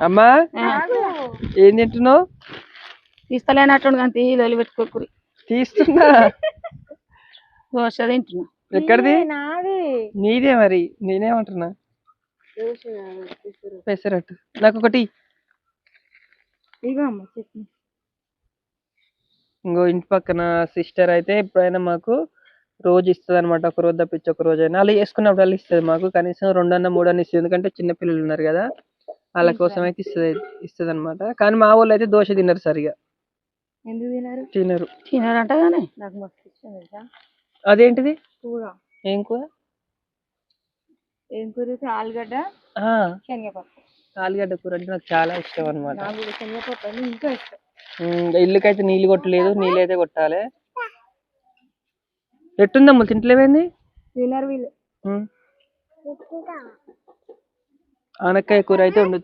అమ్మా ఏం తింటున్నావు? తీస్తలేనట్టు కానీ లొలి పెట్టుకోకురి. తీస్తున్నా. దోశ తింటున్నా. ఎక్కడిది? నీదే మరి, నేనేమంటున్నా. పెసరట్టు నాకు ఒకటి. ఇంకో ఇంటి పక్కన సిస్టర్ అయితే ఎప్పుడైనా మాకు రోజు ఇస్తుంది అనమాట. ఒక రోజు తప్పించి ఒక రోజు అయినా అలా చేసుకున్నప్పుడు అలా ఇస్తుంది మాకు. కనీసం 2 అన్న 3 అన్న ఇస్తుంది, ఎందుకంటే చిన్న పిల్లలు ఉన్నారు కదా, వాళ్ళ కోసం అయితే ఇస్తుంది అనమాట. కానీ మా వాళ్ళు అయితే దోశ తినరు సరిగా. తినరు తినరంట కానీ నాకు మస్తు ఇష్టం తెలుసా. అదేంటిది కూర? ఏం కూర? ఆలుగడ్డ శనగపప్పు. ఆలుగడ్డ కూర అంటే నాకు చాలా ఇష్టం అనమాట. శనగపప్పు అంటే ఇంకా ఇష్టం. ఇల్లుకైతే నీళ్ళు కొట్టలేదు, నీళ్ళు అయితే కొట్టాలి. ఎట్టుందమ్మ తింటలేవేంది? తినరు వీళ్ళు. ఆనక్కాయ కూర అయితే వండుతుంది.